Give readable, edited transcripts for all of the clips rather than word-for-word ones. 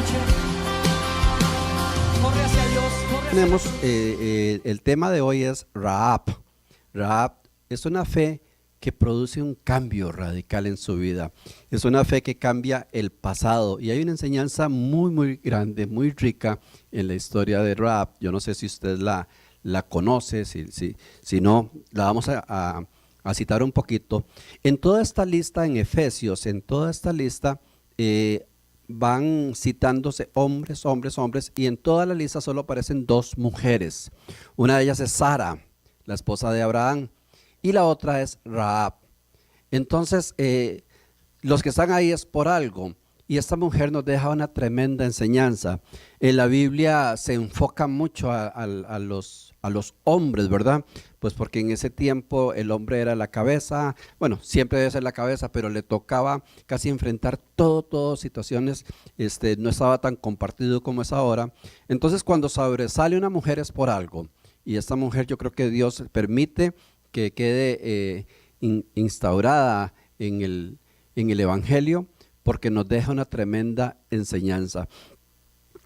noche. Corre hacia Dios, corre hacia Tenemos, Dios. el tema de hoy es Rahab. Rahab es una fe que produce un cambio radical en su vida. Es una fe que cambia el pasado. Y hay una enseñanza muy grande, muy rica en la historia de Rahab. Yo no sé si usted la conoce, si no, la vamos a citar un poquito. En toda esta lista en Efesios, en toda esta lista, van citándose hombres, y en toda la lista solo aparecen dos mujeres. Una de ellas es Sara, la esposa de Abraham, y la otra es Rahab. Entonces, los que están ahí es por algo, y esta mujer nos deja una tremenda enseñanza. En la Biblia se enfoca mucho a los hombres, ¿verdad? Pues porque en ese tiempo el hombre era la cabeza, bueno, siempre debe ser la cabeza, pero le tocaba casi enfrentar todo situaciones, no estaba tan compartido como es ahora. Entonces, cuando sobresale una mujer es por algo, y esta mujer yo creo que Dios permite que quede instaurada en el Evangelio, porque nos deja una tremenda enseñanza.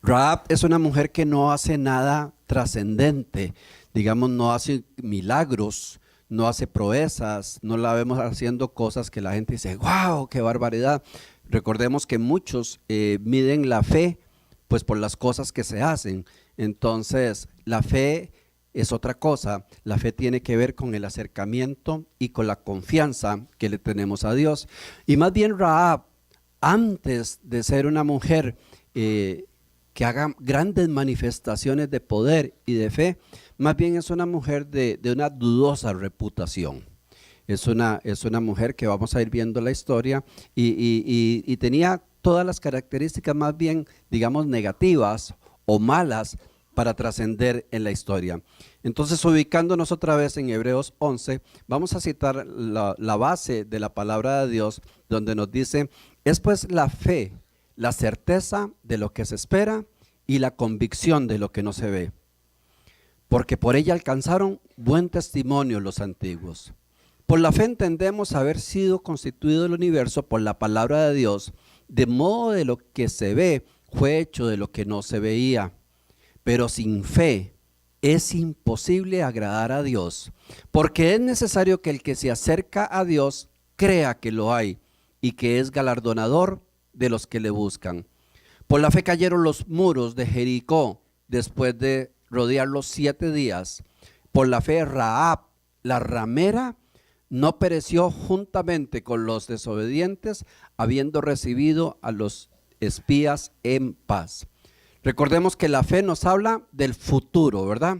Rahab es una mujer que no hace nada trascendente, digamos, no hace milagros, no hace proezas, no la vemos haciendo cosas que la gente dice, wow, qué barbaridad. Recordemos que muchos miden la fe pues por las cosas que se hacen. Entonces, la fe es otra cosa. La fe tiene que ver con el acercamiento y con la confianza que le tenemos a Dios. Y más bien Rahab, antes de ser una mujer que haga grandes manifestaciones de poder y de fe, más bien es una mujer de una dudosa reputación. Es una mujer que vamos a ir viendo la historia y tenía todas las características más bien, digamos, negativas o malas para trascender en la historia. Entonces, ubicándonos otra vez en Hebreos 11, vamos a citar la base de la palabra de Dios, donde nos dice, es pues la fe, la certeza de lo que se espera y la convicción de lo que no se ve, porque por ella alcanzaron buen testimonio los antiguos. Por la fe entendemos haber sido constituido el universo por la palabra de Dios, de modo de lo que se ve fue hecho de lo que no se veía. Pero sin fe es imposible agradar a Dios, porque es necesario que el que se acerca a Dios crea que lo hay y que es galardonador de los que le buscan. Por la fe cayeron los muros de Jericó después de rodearlos 7 días. Por la fe Rahab, la ramera, no pereció juntamente con los desobedientes, habiendo recibido a los espías en paz. Recordemos que la fe nos habla del futuro, ¿verdad?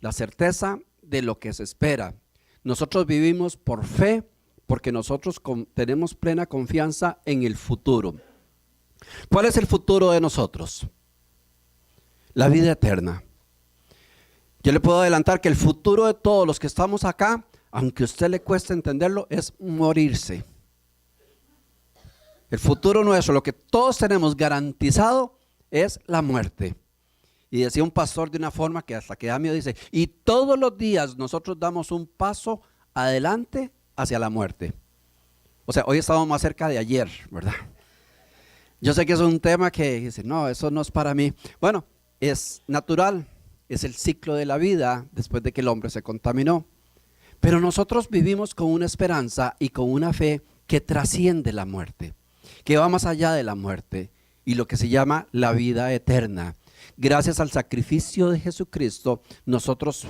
La certeza de lo que se espera. Nosotros vivimos por fe porque nosotros tenemos plena confianza en el futuro. ¿Cuál es el futuro de nosotros? La vida eterna. Yo le puedo adelantar que el futuro de todos los que estamos acá, aunque a usted le cueste entenderlo, es morirse. El futuro nuestro, lo que todos tenemos garantizado, es la muerte. Y decía un pastor de una forma que hasta que da miedo, dice, y todos los días nosotros damos un paso adelante hacia la muerte. O sea, hoy estamos más cerca de ayer, ¿verdad? Yo sé que es un tema que dice, no, eso no es para mí. Bueno, es natural, es el ciclo de la vida después de que el hombre se contaminó. Pero nosotros vivimos con una esperanza y con una fe que trasciende la muerte, que va más allá de la muerte, y lo que se llama la vida eterna. Gracias al sacrificio de Jesucristo, nosotros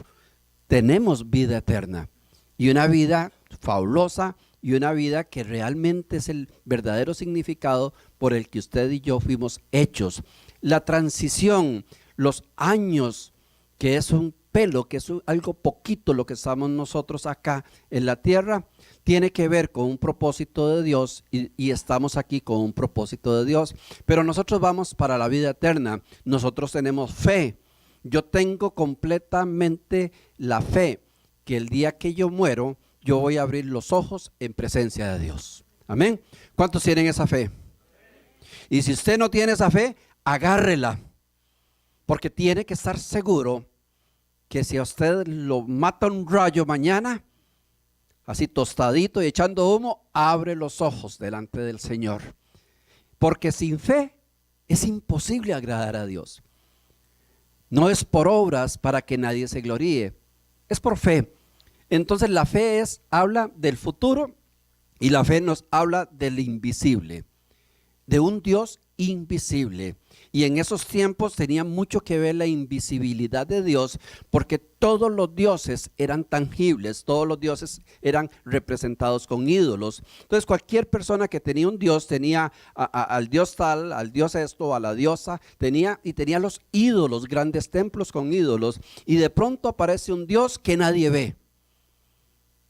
tenemos vida eterna, y una vida fabulosa, y una vida que realmente es el verdadero significado por el que usted y yo fuimos hechos. La transición, los años, que es un pelo, que es algo poquito lo que estamos nosotros acá en la tierra, tiene que ver con un propósito de Dios y estamos aquí con un propósito de Dios. Pero nosotros vamos para la vida eterna, nosotros tenemos fe. Yo tengo completamente la fe que el día que yo muero, yo voy a abrir los ojos en presencia de Dios. Amén. ¿Cuántos tienen esa fe? Y si usted no tiene esa fe, agárrela, porque tiene que estar seguro que si a usted lo mata un rayo mañana, así tostadito y echando humo, abre los ojos delante del Señor. Porque sin fe es imposible agradar a Dios. No es por obras para que nadie se gloríe, es por fe. Entonces la fe habla del futuro y la fe nos habla del invisible, de un Dios invisible. Y en esos tiempos tenía mucho que ver la invisibilidad de Dios, porque todos los dioses eran tangibles, todos los dioses eran representados con ídolos. Entonces cualquier persona que tenía un dios, tenía al dios tal, al dios esto, a la diosa, tenía los ídolos, grandes templos con ídolos, y de pronto aparece un Dios que nadie ve.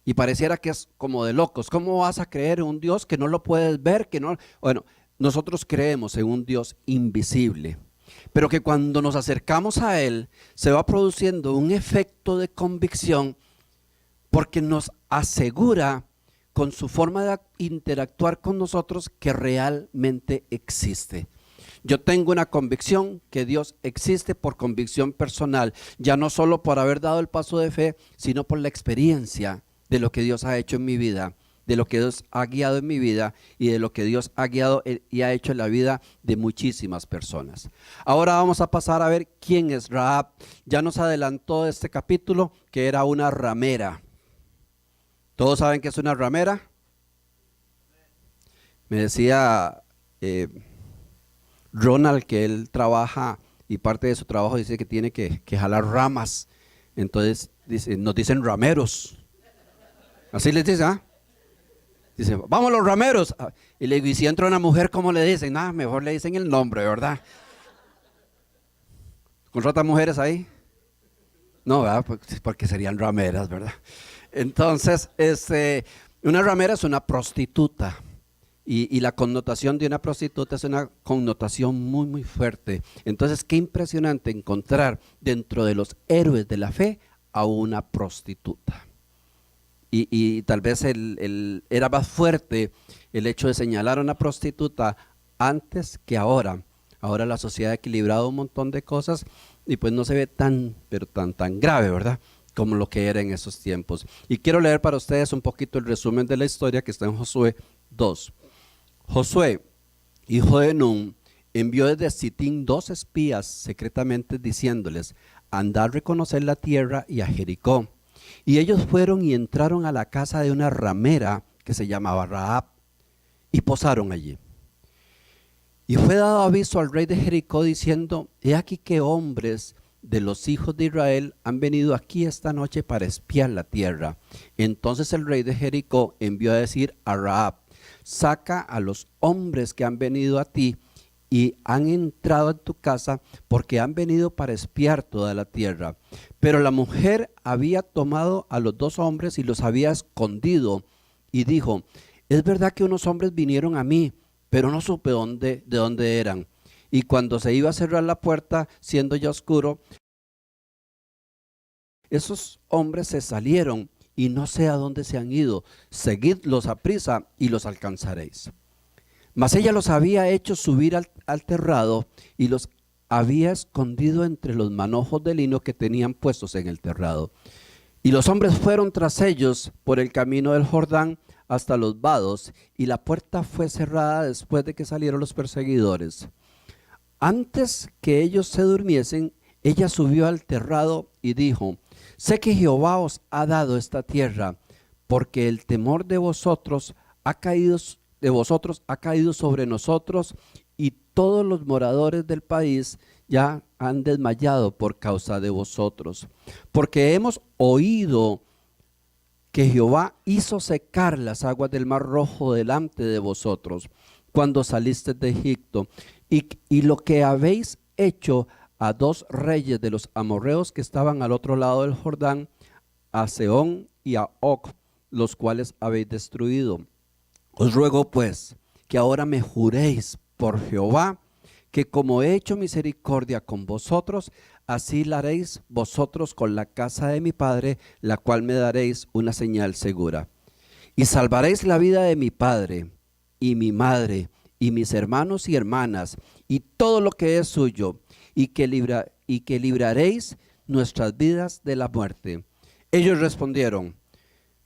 Y pareciera que es como de locos. ¿Cómo vas a creer en un Dios que no lo puedes ver? Bueno, nosotros creemos en un Dios invisible, pero que cuando nos acercamos a Él se va produciendo un efecto de convicción, porque nos asegura con su forma de interactuar con nosotros que realmente existe. Yo tengo una convicción que Dios existe por convicción personal, ya no solo por haber dado el paso de fe, sino por la experiencia de lo que Dios ha hecho en mi vida, de lo que Dios ha guiado en mi vida y de lo que Dios ha guiado y ha hecho en la vida de muchísimas personas. Ahora vamos a pasar a ver quién es Rahab. Ya nos adelantó este capítulo que era una ramera. ¿Todos saben qué es una ramera? Me decía Ronald que él trabaja y parte de su trabajo dice que tiene que jalar ramas. Entonces nos dicen rameros. Así les dice, ¿ah? Dice, vamos los rameros. Y le digo, ¿y si entra una mujer, cómo le dicen? Nada, mejor le dicen el nombre, ¿verdad? ¿Contratan mujeres ahí? No, ¿verdad? Porque serían rameras, ¿verdad? Entonces, una ramera es una prostituta. Y la connotación de una prostituta es una connotación muy, muy fuerte. Entonces, qué impresionante encontrar dentro de los héroes de la fe a una prostituta. Y tal vez era más fuerte el hecho de señalar a una prostituta antes que ahora. Ahora la sociedad ha equilibrado un montón de cosas y pues no se ve tan grave, ¿verdad? Como lo que era en esos tiempos. Y quiero leer para ustedes un poquito el resumen de la historia que está en Josué 2. Josué, hijo de Nun, envió desde Sitín 2 espías secretamente diciéndoles: andad a reconocer la tierra y a Jericó. Y ellos fueron y entraron a la casa de una ramera que se llamaba Rahab y posaron allí. Y fue dado aviso al rey de Jericó diciendo: he aquí que hombres de los hijos de Israel han venido aquí esta noche para espiar la tierra. Entonces el rey de Jericó envió a decir a Rahab: saca a los hombres que han venido a ti y han entrado en tu casa, porque han venido para espiar toda la tierra. Pero la mujer había tomado a los 2 hombres y los había escondido, y dijo: es verdad que unos hombres vinieron a mí, pero no supe de dónde eran. Y cuando se iba a cerrar la puerta, siendo ya oscuro, esos hombres se salieron, y no sé a dónde se han ido. Seguidlos aprisa y los alcanzaréis. Mas ella los había hecho subir al terrado y los había escondido entre los manojos de lino que tenían puestos en el terrado. Y los hombres fueron tras ellos por el camino del Jordán hasta los vados, y la puerta fue cerrada después de que salieron los perseguidores. Antes que ellos se durmiesen, ella subió al terrado y dijo: sé que Jehová os ha dado esta tierra, porque el temor de vosotros ha caído sobre nosotros, y todos los moradores del país ya han desmayado por causa de vosotros. Porque hemos oído que Jehová hizo secar las aguas del Mar Rojo delante de vosotros cuando salisteis de Egipto, y lo que habéis hecho a 2 reyes de los amorreos que estaban al otro lado del Jordán, a Sehón y a Og, los cuales habéis destruido. Os ruego pues que ahora me juréis por Jehová, que como he hecho misericordia con vosotros, así la haréis vosotros con la casa de mi padre, la cual me daréis una señal segura. Y salvaréis la vida de mi padre y mi madre y mis hermanos y hermanas y todo lo que es suyo, y que libraréis nuestras vidas de la muerte. Ellos respondieron: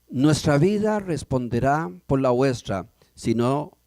nuestra vida responderá por la vuestra, si no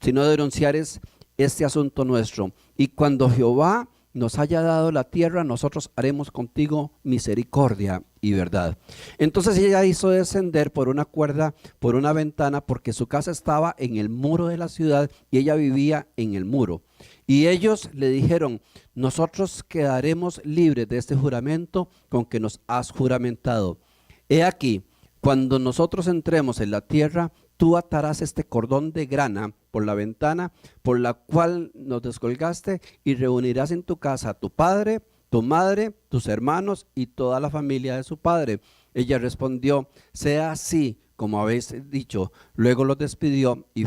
denunciares este asunto nuestro. Y cuando Jehová nos haya dado la tierra, nosotros haremos contigo misericordia y verdad. Entonces ella hizo descender por una cuerda, por una ventana, porque su casa estaba en el muro de la ciudad y ella vivía en el muro. Y ellos le dijeron: nosotros quedaremos libres de este juramento con que nos has juramentado. He aquí, cuando nosotros entremos en la tierra, tú atarás este cordón de grana por la ventana por la cual nos descolgaste, y reunirás en tu casa a tu padre, tu madre, tus hermanos y toda la familia de su padre. Ella respondió: sea así como habéis dicho. Luego los despidió y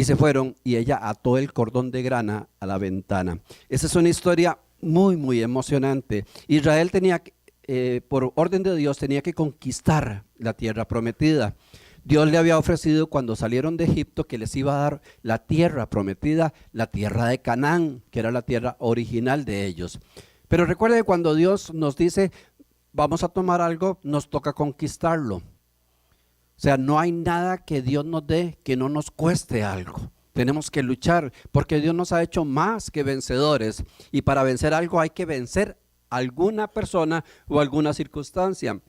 se fueron, y ella ató el cordón de grana a la ventana. Esa es una historia muy emocionante. Israel tenía, por orden de Dios, tenía que conquistar la tierra prometida. Dios le había ofrecido cuando salieron de Egipto que les iba a dar la tierra prometida, la tierra de Canaán, que era la tierra original de ellos. Pero recuerde que cuando Dios nos dice vamos a tomar algo, nos toca conquistarlo. O sea, no hay nada que Dios nos dé que no nos cueste algo. Tenemos que luchar porque Dios nos ha hecho más que vencedores, y para vencer algo hay que vencer a alguna persona o alguna circunstancia.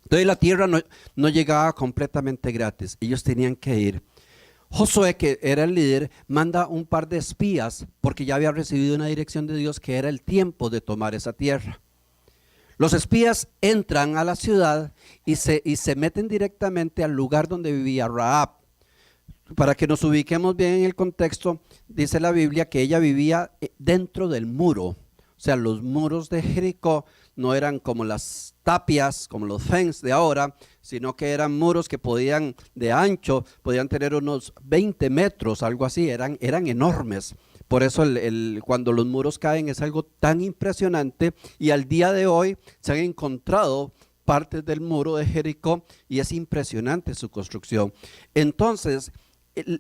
Entonces la tierra no llegaba completamente gratis, ellos tenían que ir. Josué, que era el líder, manda un par de espías porque ya había recibido una dirección de Dios que era el tiempo de tomar esa tierra. Los espías entran a la ciudad y se meten directamente al lugar donde vivía Rahab. Para que nos ubiquemos bien en el contexto, dice la Biblia que ella vivía dentro del muro. O sea, los muros de Jericó no eran como las tapias, como los fence de ahora, sino que eran muros que podían, de ancho, podían tener unos 20 metros, algo así, eran enormes. Por eso cuando los muros caen es algo tan impresionante, y al día de hoy se han encontrado partes del muro de Jericó y es impresionante su construcción. Entonces,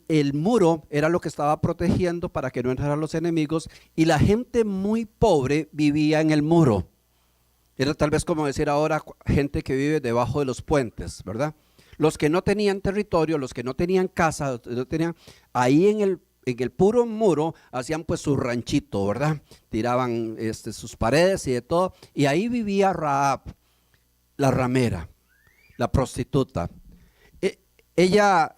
el muro era lo que estaba protegiendo para que no entraran los enemigos, y la gente muy pobre vivía en el muro. Era tal vez como decir ahora gente que vive debajo de los puentes, ¿verdad? Los que no tenían territorio, los que no tenían casa, no tenían, ahí en el puro muro hacían pues su ranchito, ¿verdad? Tiraban sus paredes y de todo, y ahí vivía Rahab, la ramera, la prostituta. Ella,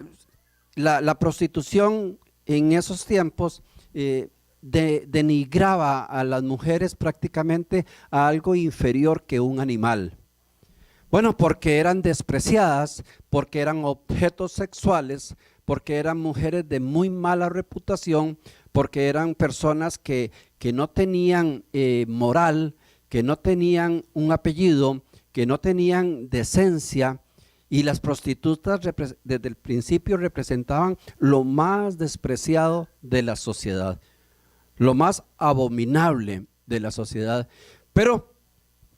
la prostitución en esos tiempos denigraba a las mujeres prácticamente a algo inferior que un animal. Bueno, porque eran despreciadas, porque eran objetos sexuales, porque eran mujeres de muy mala reputación, porque eran personas que no tenían moral, que no tenían un apellido, que no tenían decencia. Y las prostitutas desde el principio representaban lo más despreciado de la sociedad, lo más abominable de la sociedad. Pero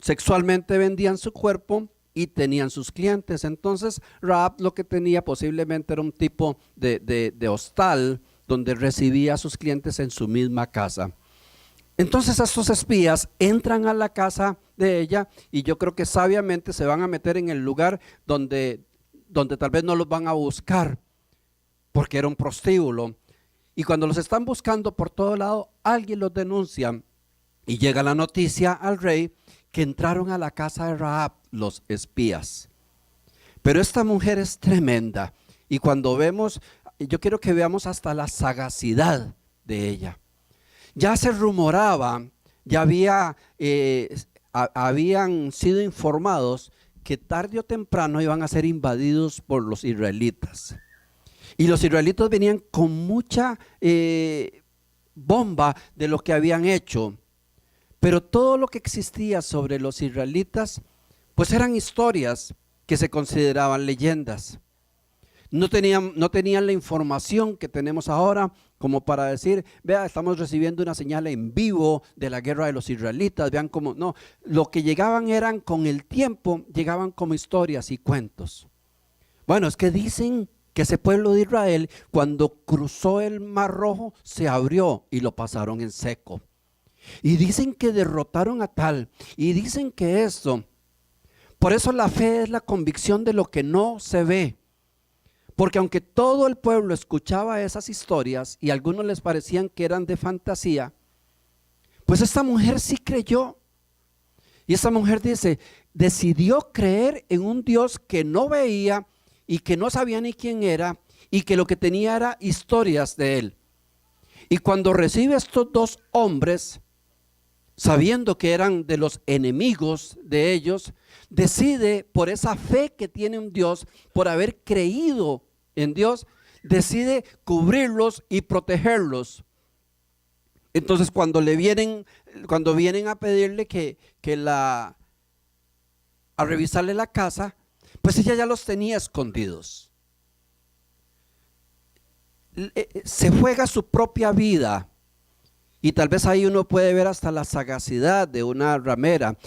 sexualmente vendían su cuerpo y tenían sus clientes. Entonces Rahab lo que tenía posiblemente era un tipo de hostal donde recibía a sus clientes en su misma casa. Entonces estos espías entran a la casa de ella, y yo creo que sabiamente se van a meter en el lugar donde tal vez no los van a buscar, porque era un prostíbulo. Y cuando los están buscando por todo lado, alguien los denuncia, y llega la noticia al rey que entraron a la casa de Rahab los espías. Pero esta mujer es tremenda, y cuando vemos, yo quiero que veamos hasta la sagacidad de ella. Ya se rumoraba, ya habían sido informados que tarde o temprano iban a ser invadidos por los israelitas. Y los israelitas venían con mucha bomba de lo que habían hecho. Pero todo lo que existía sobre los israelitas, pues eran historias que se consideraban leyendas. No tenían la información que tenemos ahora como para decir, vea, estamos recibiendo una señal en vivo de la guerra de los israelitas, vean cómo, no, lo que llegaban eran con el tiempo, llegaban como historias y cuentos. Bueno, es que dicen que ese pueblo de Israel cuando cruzó el Mar Rojo se abrió y lo pasaron en seco. Y dicen que derrotaron a tal, y dicen que esto. Por eso la fe es la convicción de lo que no se ve. Porque aunque todo el pueblo escuchaba esas historias y a algunos les parecían que eran de fantasía, pues esta mujer sí creyó. Y esa mujer dice, decidió creer en un Dios que no veía y que no sabía ni quién era y que lo que tenía era historias de él. Y cuando recibe a estos dos hombres, sabiendo que eran de los enemigos de ellos, decide, por esa fe que tiene en Dios, por haber creído en Dios, decide cubrirlos y protegerlos. Entonces cuando vienen a pedirle a revisarle la casa, pues ella ya los tenía escondidos. Se juega su propia vida. Y tal vez ahí uno puede ver hasta la sagacidad de una ramera.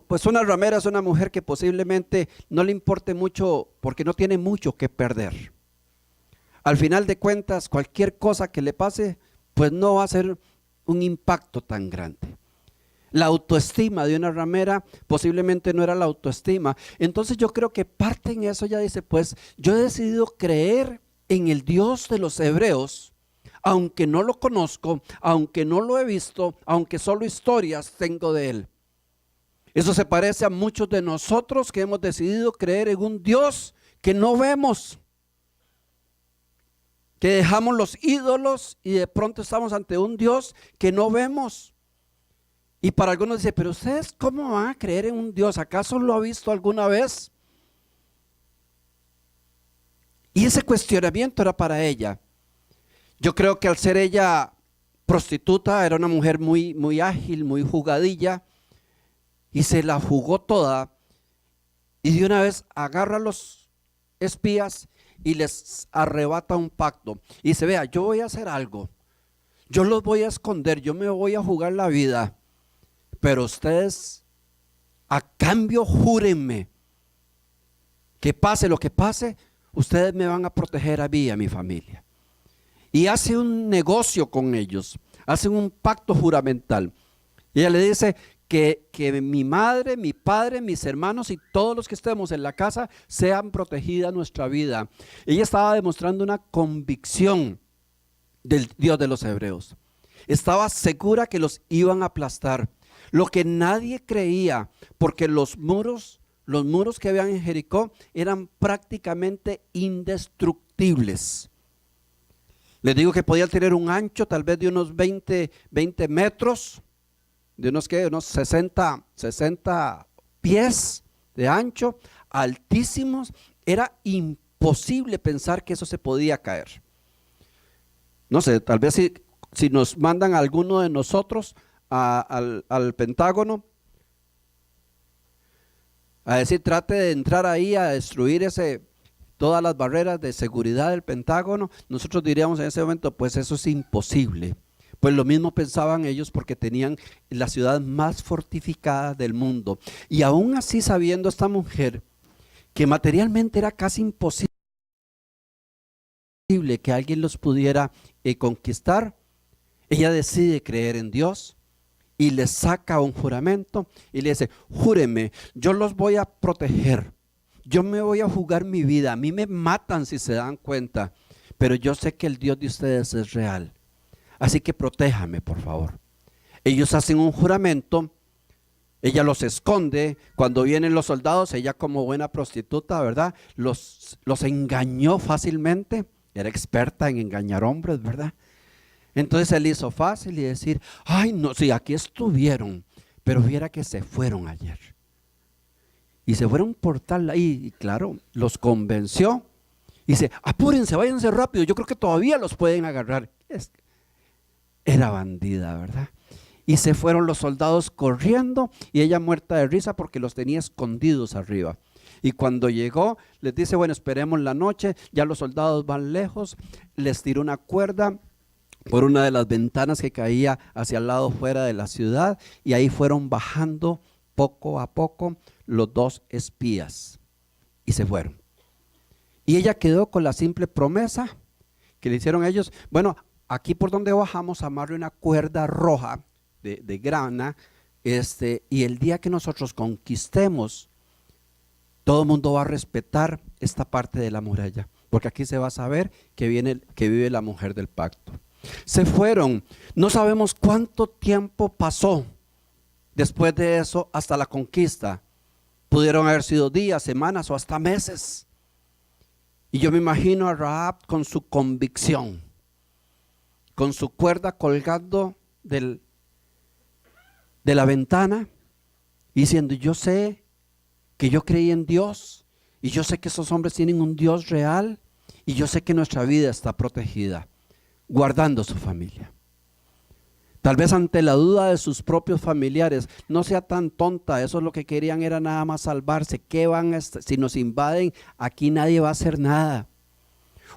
Pues una ramera es una mujer que posiblemente no le importe mucho porque no tiene mucho que perder. Al final de cuentas, cualquier cosa que le pase, pues no va a ser un impacto tan grande. La autoestima de una ramera posiblemente no era la autoestima. Entonces yo creo que parte en eso, ella dice, pues yo he decidido creer en el Dios de los hebreos, aunque no lo conozco, aunque no lo he visto, aunque solo historias tengo de él. Eso se parece a muchos de nosotros que hemos decidido creer en un Dios que no vemos, que dejamos los ídolos y de pronto estamos ante un Dios que no vemos. Y para algunos dice, pero ustedes ¿cómo van a creer en un Dios? ¿Acaso lo ha visto alguna vez? Y ese cuestionamiento era para ella. Yo creo que al ser ella prostituta, era una mujer muy, muy ágil, muy jugadilla, y se la jugó toda, y de una vez agarra a los espías y les arrebata un pacto. Y dice, vea, yo voy a hacer algo, yo los voy a esconder, yo me voy a jugar la vida, pero ustedes a cambio júrenme que pase lo que pase, ustedes me van a proteger a mí y a mi familia. Y hace un negocio con ellos, hacen un pacto juramental. Y ella le dice que mi madre, mi padre, mis hermanos y todos los que estemos en la casa sean protegida nuestra vida. Ella estaba demostrando una convicción del Dios de los hebreos. Estaba segura que los iban a aplastar. Lo que nadie creía, porque los muros que habían en Jericó eran prácticamente indestructibles. Les digo que podían tener un ancho tal vez de unos 20 metros, de unos 60 pies de ancho, altísimos. Era imposible pensar que eso se podía caer. No sé, tal vez si nos mandan a alguno de nosotros al Pentágono a decir, trate de entrar ahí a destruir todas las barreras de seguridad del Pentágono, nosotros diríamos en ese momento, pues eso es imposible. Pues lo mismo pensaban ellos porque tenían la ciudad más fortificada del mundo. Y aún así, sabiendo esta mujer que materialmente era casi imposible que alguien los pudiera conquistar, ella decide creer en Dios y le saca un juramento y le dice, júreme, yo los voy a proteger. Yo me voy a jugar mi vida, a mí me matan si se dan cuenta, pero yo sé que el Dios de ustedes es real. Así que protéjame, por favor. Ellos hacen un juramento, ella los esconde, cuando vienen los soldados, ella como buena prostituta, ¿verdad? Los engañó fácilmente, era experta en engañar hombres, ¿verdad? Entonces él hizo fácil y decir, ay no, sí, aquí estuvieron, pero viera que se fueron ayer. Y se fueron por tal ahí, y claro, los convenció. Y dice, apúrense, váyanse rápido, yo creo que todavía los pueden agarrar. Era bandida, ¿verdad? Y se fueron los soldados corriendo y ella muerta de risa porque los tenía escondidos arriba. Y cuando llegó, les dice, bueno, esperemos la noche, ya los soldados van lejos, les tiró una cuerda por una de las ventanas que caía hacia el lado fuera de la ciudad y ahí fueron bajando poco a poco los dos espías y se fueron. Y ella quedó con la simple promesa que le hicieron ellos, bueno, aquí por donde bajamos amarre una cuerda roja de grana, y el día que nosotros conquistemos, todo el mundo va a respetar esta parte de la muralla. porque aquí se va a saber que vive la mujer del pacto. Se fueron, no sabemos cuánto tiempo pasó después de eso hasta la conquista. Pudieron haber sido días, semanas o hasta meses. Y yo me imagino a Rahab con su convicción, con su cuerda colgando de la ventana, diciendo: yo sé que yo creí en Dios, y yo sé que esos hombres tienen un Dios real, y yo sé que nuestra vida está protegida, guardando su familia. Tal vez ante la duda de sus propios familiares: no sea tan tonta, eso es lo que querían, era nada más salvarse. ¿Qué van a si nos invaden? Aquí nadie va a hacer nada.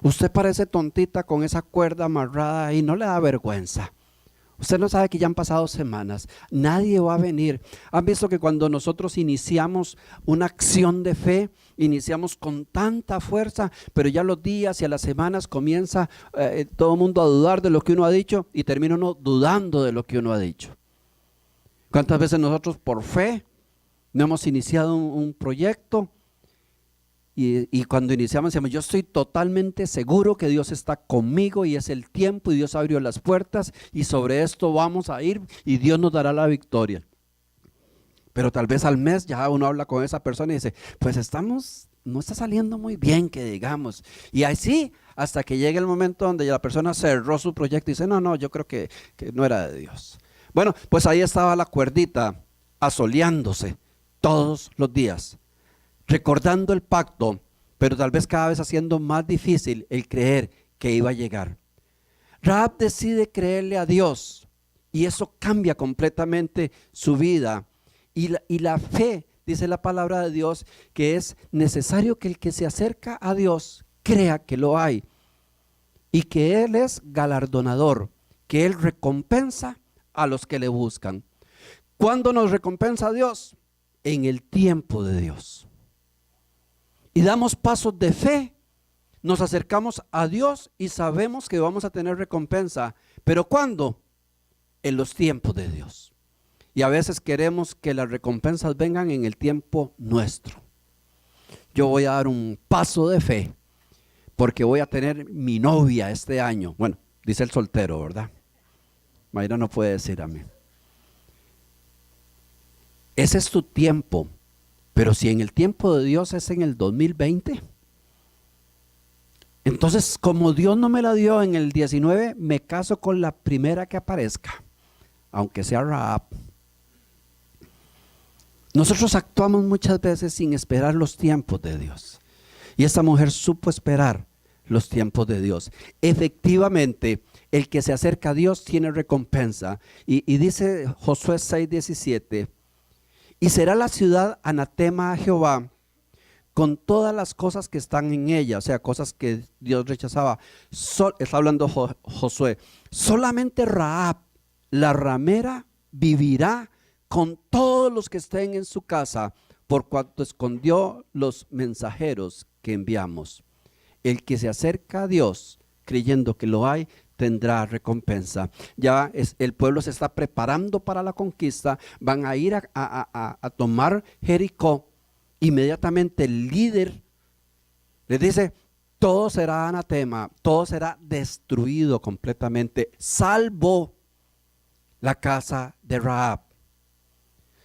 Usted parece tontita con esa cuerda amarrada y no le da vergüenza. Usted no sabe que ya han pasado semanas, nadie va a venir. ¿Han visto que cuando nosotros iniciamos una acción de fe, iniciamos con tanta fuerza, pero ya los días y a las semanas comienza todo el mundo a dudar de lo que uno ha dicho y termina uno dudando de lo que uno ha dicho? ¿Cuántas veces nosotros por fe no hemos iniciado un proyecto? Y cuando iniciamos decíamos: yo estoy totalmente seguro que Dios está conmigo y es el tiempo y Dios abrió las puertas y sobre esto vamos a ir y Dios nos dará la victoria. Pero tal vez al mes ya uno habla con esa persona y dice: pues no está saliendo muy bien, que digamos. Y así hasta que llega el momento donde la persona cerró su proyecto y dice: no, yo creo que no era de Dios. Bueno, pues ahí estaba la cuerdita asoleándose todos los días, recordando el pacto, pero tal vez cada vez haciendo más difícil el creer que iba a llegar. Rahab decide creerle a Dios y eso cambia completamente su vida. Y la fe, dice la palabra de Dios, que es necesario que el que se acerca a Dios crea que lo hay y que Él es galardonador, que Él recompensa a los que le buscan. ¿Cuándo nos recompensa Dios? En el tiempo de Dios. Y damos pasos de fe, nos acercamos a Dios y sabemos que vamos a tener recompensa. ¿Pero cuándo? En los tiempos de Dios. Y a veces queremos que las recompensas vengan en el tiempo nuestro. Yo voy a dar un paso de fe porque voy a tener mi novia este año. Bueno, dice el soltero, ¿verdad? Mayra no puede decir amén. Ese es tu tiempo. Pero si en el tiempo de Dios es en el 2020, entonces como Dios no me la dio en el 19, me caso con la primera que aparezca, aunque sea Rahab. Nosotros actuamos muchas veces sin esperar los tiempos de Dios. Y esta mujer supo esperar los tiempos de Dios. Efectivamente, el que se acerca a Dios tiene recompensa. Y dice Josué 6:17, y será la ciudad anatema a Jehová con todas las cosas que están en ella, o sea, cosas que Dios rechazaba. Está hablando Josué. Solamente Rahab, la ramera, vivirá con todos los que estén en su casa, por cuanto escondió los mensajeros que enviamos. El que se acerca a Dios creyendo que lo hay, tendrá recompensa. Ya el pueblo se está preparando para la conquista, van a ir a tomar Jericó. Inmediatamente el líder les dice: todo será anatema, todo será destruido completamente, salvo la casa de Rahab,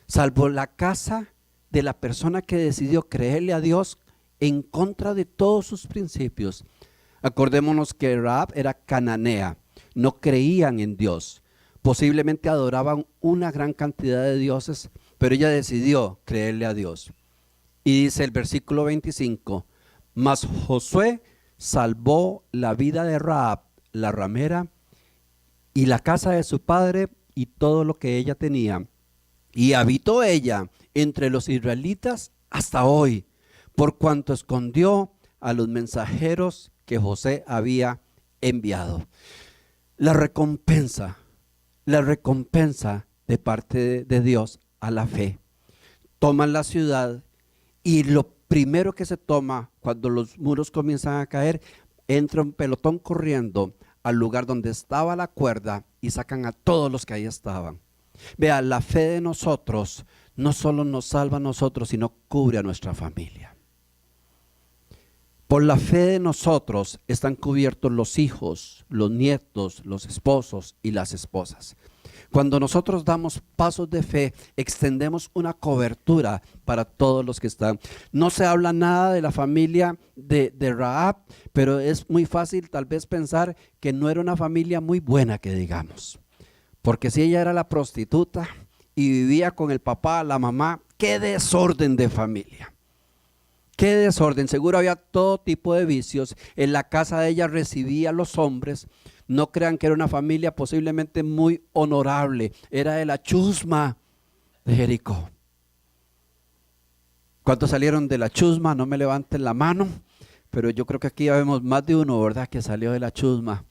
salvo la casa de la persona que decidió creerle a Dios en contra de todos sus principios. Acordémonos que Rahab era cananea, no creían en Dios, posiblemente adoraban una gran cantidad de dioses, pero ella decidió creerle a Dios. Y dice el versículo 25, mas Josué salvó la vida de Rahab, la ramera, y la casa de su padre y todo lo que ella tenía. Y habitó ella entre los israelitas hasta hoy, por cuanto escondió a los mensajeros que José había enviado. La recompensa de parte de Dios a la fe. Toman la ciudad y lo primero que se toma cuando los muros comienzan a caer, entra un pelotón corriendo al lugar donde estaba la cuerda y sacan a todos los que ahí estaban. Vea, la fe de nosotros no solo nos salva a nosotros, sino cubre a nuestra familia. Por la fe de nosotros están cubiertos los hijos, los nietos, los esposos y las esposas. Cuando nosotros damos pasos de fe, extendemos una cobertura para todos los que están. No se habla nada de la familia de Rahab, pero es muy fácil tal vez pensar que no era una familia muy buena, que digamos. Porque si ella era la prostituta y vivía con el papá, la mamá, qué desorden de familia. Qué desorden, seguro había todo tipo de vicios. En la casa de ella recibía a los hombres. No crean que era una familia posiblemente muy honorable. Era de la chusma de Jericó. ¿Cuántos salieron de la chusma? No me levanten la mano. Pero yo creo que aquí ya vemos más de uno, ¿verdad? Que salió de la chusma,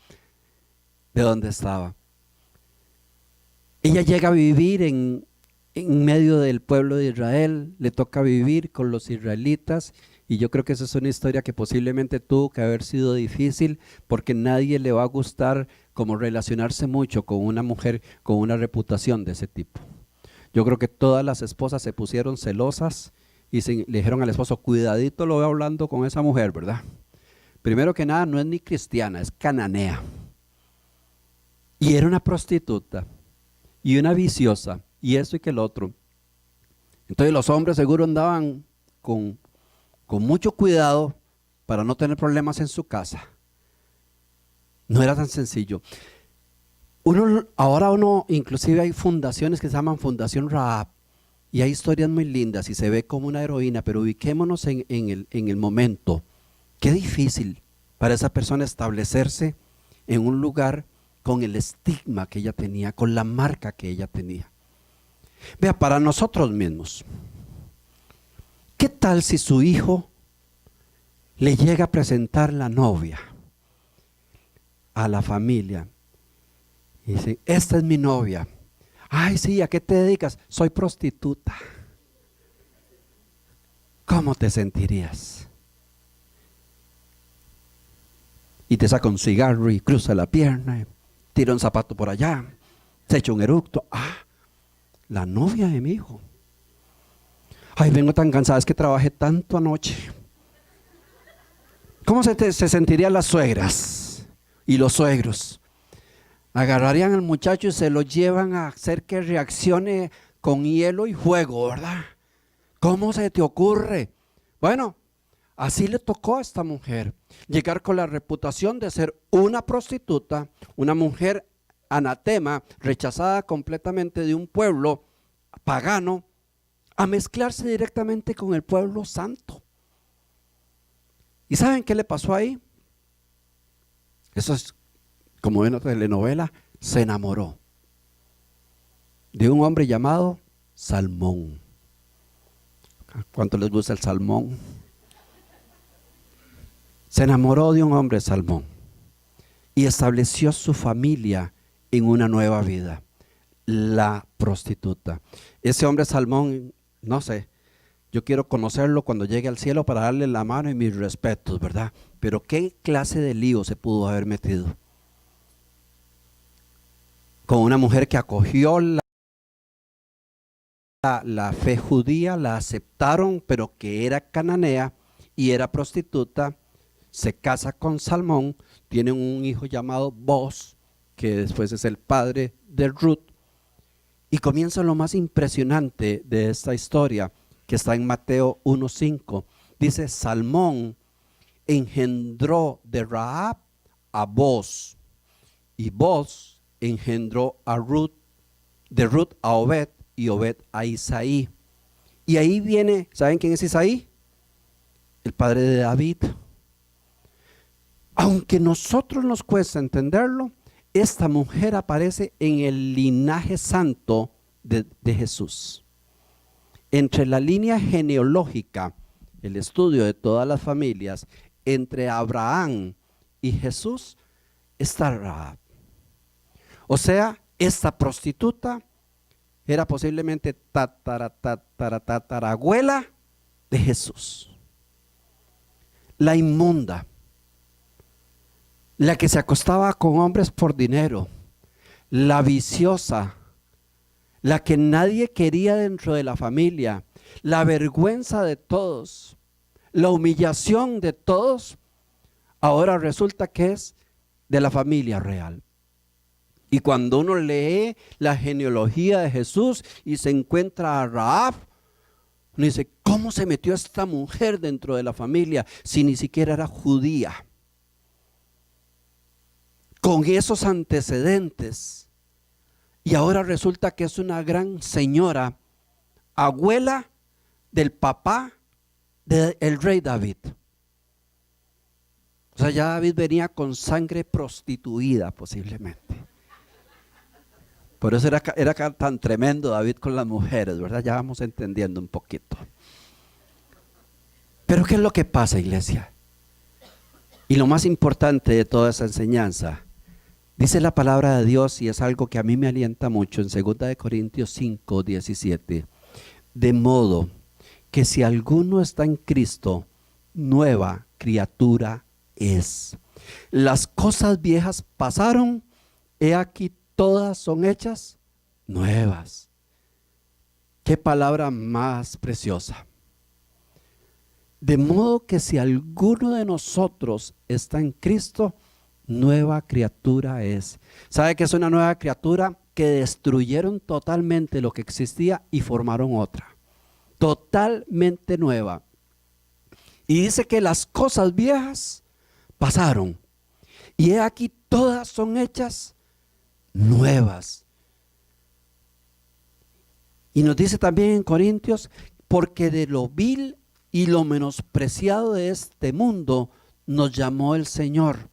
de donde estaba. Ella llega a vivir en medio del pueblo de Israel, le toca vivir con los israelitas, y yo creo que esa es una historia que posiblemente tuvo que haber sido difícil, porque nadie le va a gustar como relacionarse mucho con una mujer con una reputación de ese tipo. Yo creo que todas las esposas se pusieron celosas y le dijeron al esposo, cuidadito lo veo hablando con esa mujer, ¿verdad? Primero que nada, no es ni cristiana, es cananea. Y era una prostituta y una viciosa. Y esto y que el otro. Entonces los hombres seguro andaban con mucho cuidado para no tener problemas en su casa. No era tan sencillo. Ahora inclusive hay fundaciones que se llaman Fundación Rahab, y hay historias muy lindas y se ve como una heroína, pero ubiquémonos en el momento. Qué difícil para esa persona establecerse en un lugar con el estigma que ella tenía, con la marca que ella tenía. Vea, para nosotros mismos, ¿qué tal si su hijo le llega a presentar la novia a la familia? Y dice, esta es mi novia. Ay, sí, ¿a qué te dedicas? Soy prostituta. ¿Cómo te sentirías? Y te saca un cigarro y cruza la pierna, tira un zapato por allá, se echa un eructo. La novia de mi hijo. Ay, vengo tan cansada, es que trabajé tanto anoche. ¿Cómo se sentirían las suegras y los suegros? Agarrarían al muchacho y se lo llevan a hacer que reaccione con hielo y fuego, ¿verdad? ¿Cómo se te ocurre? Bueno, así le tocó a esta mujer llegar con la reputación de ser una prostituta, una mujer anatema, rechazada completamente de un pueblo pagano, a mezclarse directamente con el pueblo santo. ¿Y saben qué le pasó ahí? Eso es como en otra telenovela. Se enamoró de un hombre llamado Salmón. ¿Cuánto les gusta el salmón? Se enamoró de un hombre Salmón y estableció su familia en una nueva vida, la prostituta. Ese hombre Salmón, no sé, yo quiero conocerlo cuando llegue al cielo para darle la mano y mis respetos, ¿verdad? Pero qué clase de lío se pudo haber metido con una mujer que acogió la fe judía, la aceptaron, pero que era cananea y era prostituta. Se casa con Salmón, tienen un hijo llamado Boaz, que después es el padre de Ruth, y comienza lo más impresionante de esta historia, que está en Mateo 1:5. Dice, Salmón engendró de Rahab a Boaz, y Boaz engendró a Ruth, de Ruth a Obed, y Obed a Isaí. Y ahí viene, ¿saben quién es Isaí? El padre de David. Aunque nosotros nos cuesta entenderlo, esta mujer aparece en el linaje santo de Jesús. Entre la línea genealógica, el estudio de todas las familias, entre Abraham y Jesús, está Rahab. O sea, esta prostituta era posiblemente tatarabuela de Jesús. La inmunda, la que se acostaba con hombres por dinero, la viciosa, la que nadie quería dentro de la familia, la vergüenza de todos, la humillación de todos, ahora resulta que es de la familia real. Y cuando uno lee la genealogía de Jesús y se encuentra a Rahab, uno dice, ¿cómo se metió esta mujer dentro de la familia si ni siquiera era judía? Con esos antecedentes. Y ahora resulta que es una gran señora, abuela del papá del rey David. O sea, ya David venía con sangre prostituida posiblemente. Por eso era tan tremendo David con las mujeres, ¿verdad? Ya vamos entendiendo un poquito. Pero ¿qué es lo que pasa, iglesia? Y lo más importante de toda esa enseñanza, dice la palabra de Dios, y es algo que a mí me alienta mucho, en 2 Corintios 5, 17. De modo que si alguno está en Cristo, nueva criatura es. Las cosas viejas pasaron, he aquí todas son hechas nuevas. Qué palabra más preciosa. De modo que si alguno de nosotros está en Cristo, nueva criatura es. ¿Sabe qué es una nueva criatura? Que destruyeron totalmente lo que existía y formaron otra. Totalmente nueva. Y dice que las cosas viejas pasaron. Y he aquí todas son hechas nuevas. Y nos dice también en Corintios, porque de lo vil y lo menospreciado de este mundo nos llamó el Señor,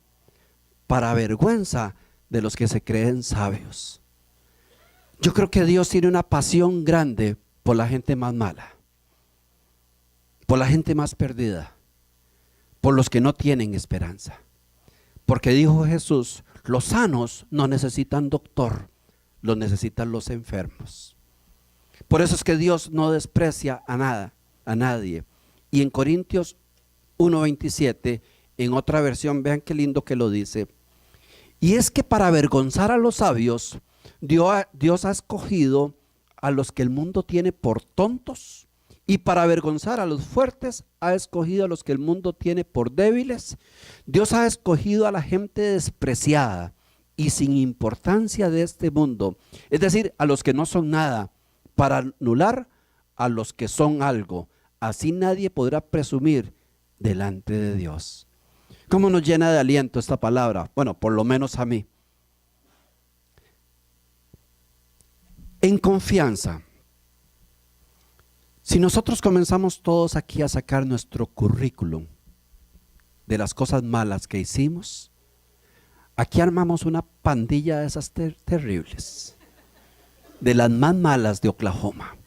para vergüenza de los que se creen sabios. Yo creo que Dios tiene una pasión grande por la gente más mala, por la gente más perdida, por los que no tienen esperanza. Porque dijo Jesús, los sanos no necesitan doctor, los necesitan los enfermos. Por eso es que Dios no desprecia a nadie. Y en Corintios 1:27, en otra versión, vean qué lindo que lo dice. Y es que para avergonzar a los sabios, Dios ha escogido a los que el mundo tiene por tontos, y para avergonzar a los fuertes ha escogido a los que el mundo tiene por débiles. Dios ha escogido a la gente despreciada y sin importancia de este mundo, es decir, a los que no son nada, para anular a los que son algo. Así nadie podrá presumir delante de Dios. ¿Cómo nos llena de aliento esta palabra? Bueno, por lo menos a mí. En confianza. Si nosotros comenzamos todos aquí a sacar nuestro currículum de las cosas malas que hicimos, aquí armamos una pandilla de esas terribles, de las más malas de Oklahoma,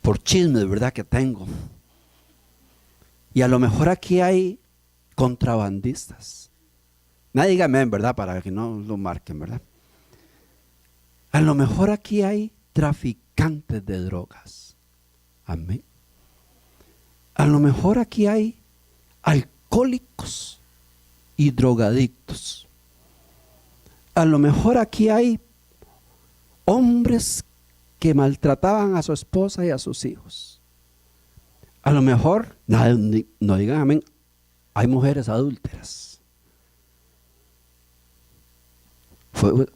por chismes, ¿verdad? Que tengo. Y a lo mejor aquí hay contrabandistas. Nadie diga amén, ¿verdad? Para que no lo marquen, ¿verdad? A lo mejor aquí hay traficantes de drogas. Amén. A lo mejor aquí hay alcohólicos y drogadictos. A lo mejor aquí hay hombres que maltrataban a su esposa y a sus hijos. A lo mejor, no digan amén, hay mujeres adúlteras.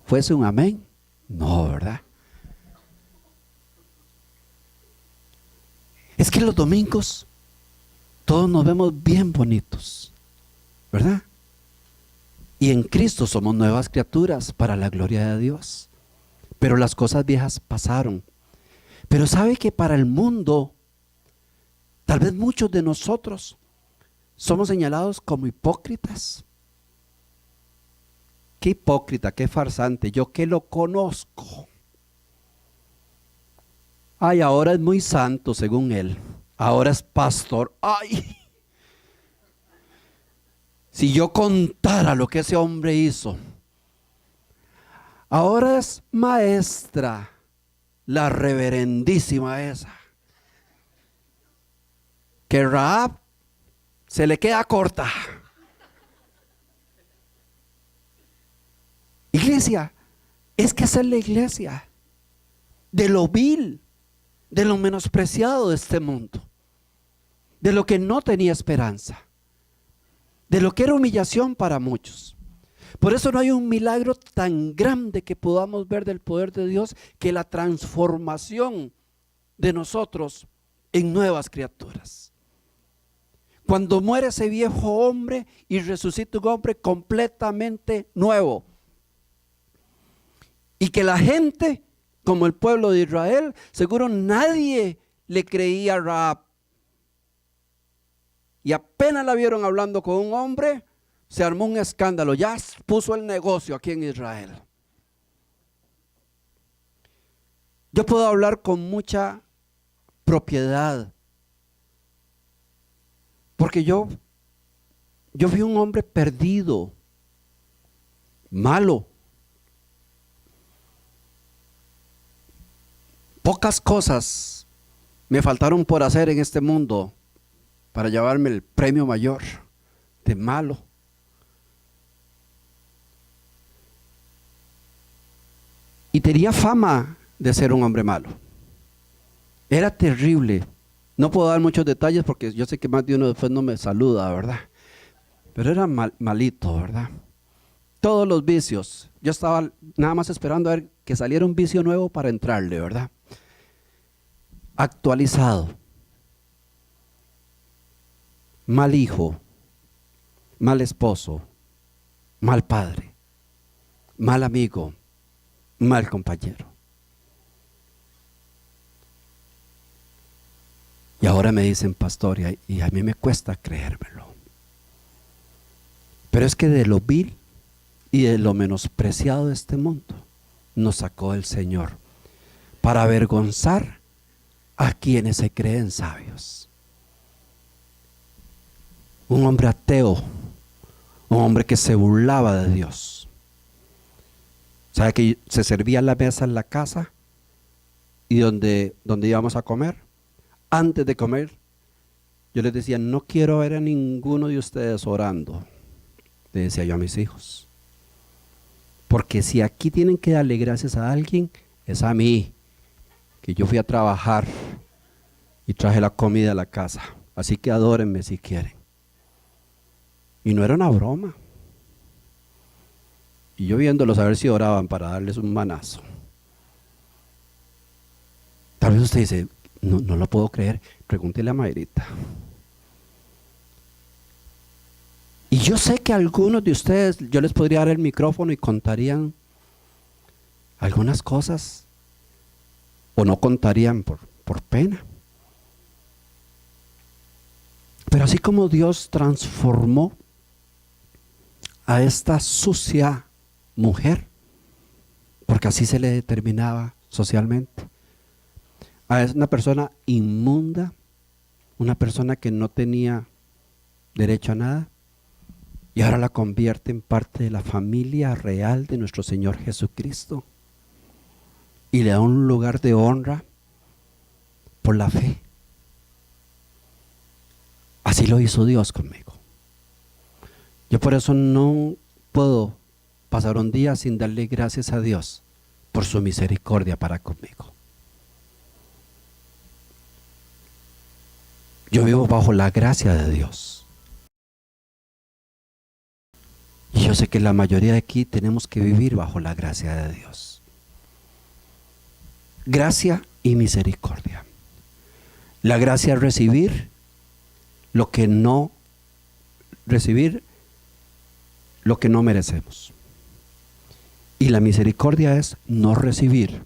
¿Fuese un amén? No, ¿verdad? Es que los domingos todos nos vemos bien bonitos, ¿verdad? Y en Cristo somos nuevas criaturas para la gloria de Dios. Pero las cosas viejas pasaron. Pero ¿sabe que para el mundo, tal vez muchos de nosotros somos señalados como hipócritas? Qué hipócrita, qué farsante, yo que lo conozco. Ay, ahora es muy santo según él. Ahora es pastor. Ay, si yo contara lo que ese hombre hizo. Ahora es maestra, la reverendísima esa. Que Rahab se le queda corta. Iglesia, es que esa es la iglesia. De lo vil, de lo menospreciado de este mundo. de lo que no tenía esperanza, de lo que era humillación para muchos. Por eso no hay un milagro tan grande que podamos ver del poder de Dios que la transformación de nosotros en nuevas criaturas. Cuando muere ese viejo hombre y resucita un hombre completamente nuevo. Y que la gente, como el pueblo de Israel, seguro nadie le creía a Rahab. Y apenas la vieron hablando con un hombre, se armó un escándalo, ya puso el negocio aquí en Israel. Yo puedo hablar con mucha propiedad, porque yo vi un hombre perdido, malo. Pocas cosas me faltaron por hacer en este mundo para llevarme el premio mayor de malo. Y tenía fama de ser un hombre malo. Era terrible. No puedo dar muchos detalles porque yo sé que más de uno después no me saluda, ¿verdad? Pero era malito, ¿verdad? Todos los vicios. Yo estaba nada más esperando a ver que saliera un vicio nuevo para entrarle, ¿verdad? Actualizado. Mal hijo, mal esposo, mal padre, mal amigo, mal compañero. Y ahora me dicen, pastor, y a mí me cuesta creérmelo. Pero es que de lo vil y de lo menospreciado de este mundo nos sacó el Señor para avergonzar a quienes se creen sabios. Un hombre ateo, un hombre que se burlaba de Dios. ¿Sabe que se servía la mesa en la casa y donde íbamos a comer? Antes de comer, yo les decía, no quiero ver a ninguno de ustedes orando, le decía yo a mis hijos. Porque si aquí tienen que darle gracias a alguien, es a mí, que yo fui a trabajar y traje la comida a la casa. Así que adórenme si quieren. Y no era una broma. Y yo viéndolos a ver si oraban para darles un manazo. Tal vez usted dice, no lo puedo creer, pregúntele a Mayrita. Y yo sé que algunos de ustedes, yo les podría dar el micrófono y contarían algunas cosas, o no contarían por pena. Pero así como Dios transformó a esta sucia mujer, porque así se le determinaba socialmente, a una persona inmunda, una persona que no tenía derecho a nada, y ahora la convierte en parte de la familia real de nuestro Señor Jesucristo y le da un lugar de honra por la fe. Así lo hizo Dios conmigo. Yo por eso no puedo pasar un día sin darle gracias a Dios por su misericordia para conmigo. Yo vivo bajo la gracia de Dios. Y yo sé que la mayoría de aquí tenemos que vivir bajo la gracia de Dios. Gracia y misericordia. La gracia es recibir lo que no merecemos. Y la misericordia es no recibir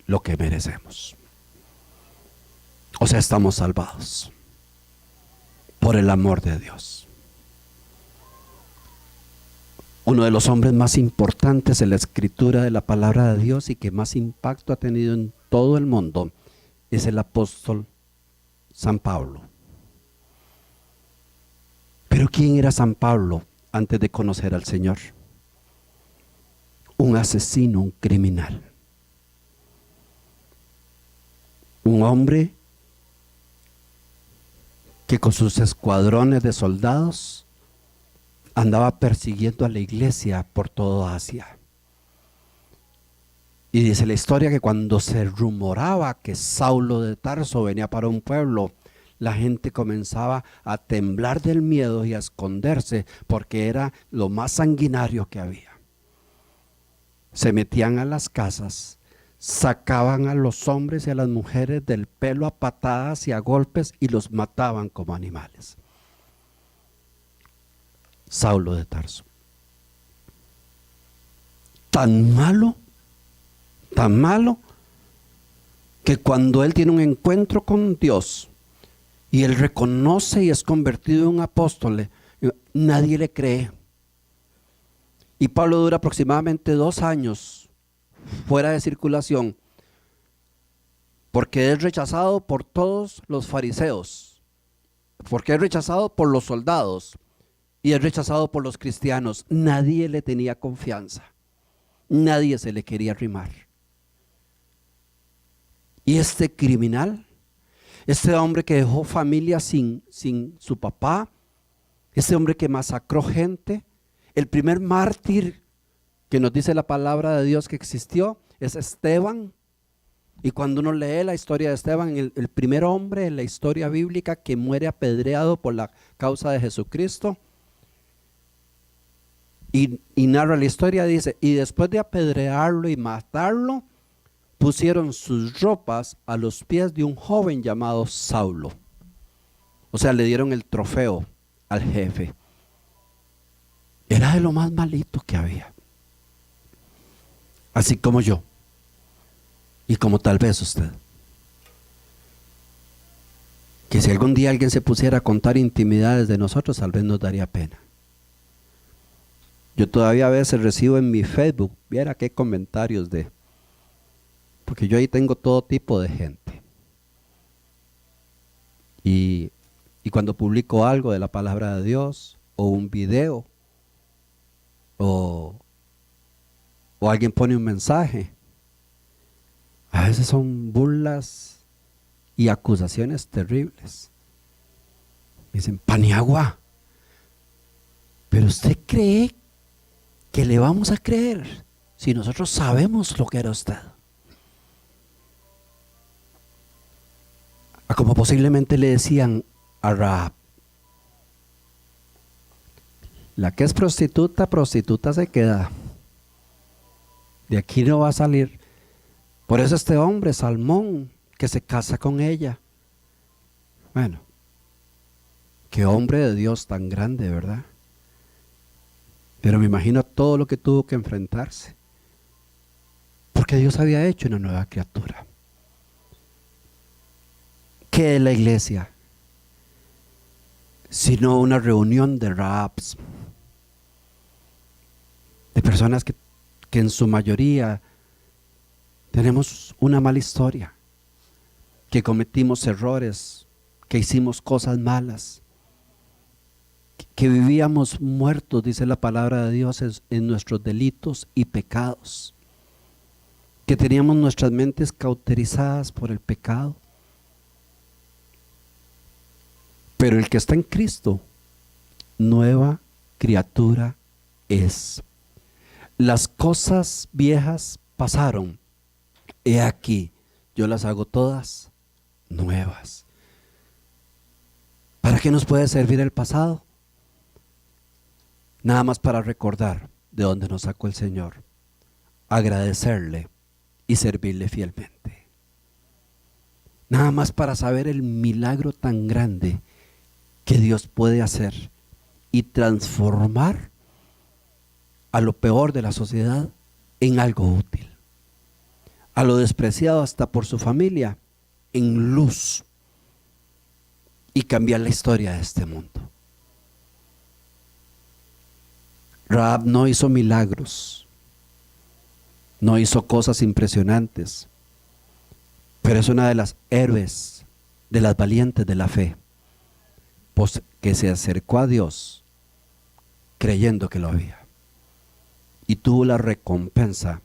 lo que merecemos. O sea, estamos salvados por el amor de Dios. Uno de los hombres más importantes en la escritura de la palabra de Dios y que más impacto ha tenido en todo el mundo es el apóstol San Pablo. Pero ¿quién era San Pablo antes de conocer al Señor? Un asesino, un criminal. Un hombre que con sus escuadrones de soldados andaba persiguiendo a la iglesia por toda Asia. Y dice la historia que cuando se rumoraba que Saulo de Tarso venía para un pueblo, la gente comenzaba a temblar del miedo y a esconderse porque era lo más sanguinario que había. Se metían a las casas, sacaban a los hombres y a las mujeres del pelo a patadas y a golpes y los mataban como animales. Saulo de Tarso. Tan malo que cuando él tiene un encuentro con Dios y él reconoce y es convertido en un apóstol, nadie le cree. Y Pablo dura aproximadamente 2 años fuera de circulación porque es rechazado por todos los fariseos, porque es rechazado por los soldados y es rechazado por los cristianos. Nadie le tenía confianza, nadie se le quería arrimar. Y este criminal, este hombre que dejó familia sin su papá, este hombre que masacró gente, el primer mártir que nos dice la palabra de Dios que existió es Esteban. Y cuando uno lee la historia de Esteban, el primer hombre en la historia bíblica que muere apedreado por la causa de Jesucristo, y narra la historia, dice, y después de apedrearlo y matarlo, pusieron sus ropas a los pies de un joven llamado Saulo. O sea, le dieron el trofeo al jefe. Era de lo más malito que había. Así como yo. Y como tal vez usted. Que si algún día alguien se pusiera a contar intimidades de nosotros, tal vez nos daría pena. Yo todavía a veces recibo en mi Facebook, viera qué comentarios porque yo ahí tengo todo tipo de gente. Y cuando publico algo de la palabra de Dios, o un video, o alguien pone un mensaje, a veces son burlas y acusaciones terribles. Me dicen, Paniagua, pero usted cree que le vamos a creer si nosotros sabemos lo que era usted. Como posiblemente le decían a Rahab, la que es prostituta, prostituta se queda. De aquí no va a salir. Por eso este hombre, Salmón, que se casa con ella. Bueno, qué hombre de Dios tan grande, ¿verdad? Pero me imagino todo lo que tuvo que enfrentarse. Porque Dios había hecho una nueva criatura. ¿Qué es la iglesia? Sino una reunión de Rahabs, de personas que en su mayoría tenemos una mala historia, que cometimos errores, que hicimos cosas malas, que vivíamos muertos, dice la palabra de Dios, en nuestros delitos y pecados, que teníamos nuestras mentes cauterizadas por el pecado. Pero el que está en Cristo, nueva criatura es. Las cosas viejas pasaron. He aquí, yo las hago todas nuevas. ¿Para qué nos puede servir el pasado? Nada más para recordar de dónde nos sacó el Señor, agradecerle y servirle fielmente. Nada más para saber el milagro tan grande que Dios puede hacer y transformar a lo peor de la sociedad en algo útil, a lo despreciado hasta por su familia en luz, y cambiar la historia de este mundo. Rahab no hizo milagros, no hizo cosas impresionantes, pero es una de las héroes, de las valientes de la fe, pues que se acercó a Dios creyendo que lo había, y tuvo la recompensa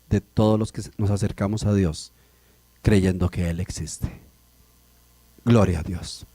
de todos los que nos acercamos a Dios creyendo que Él existe. Gloria a Dios.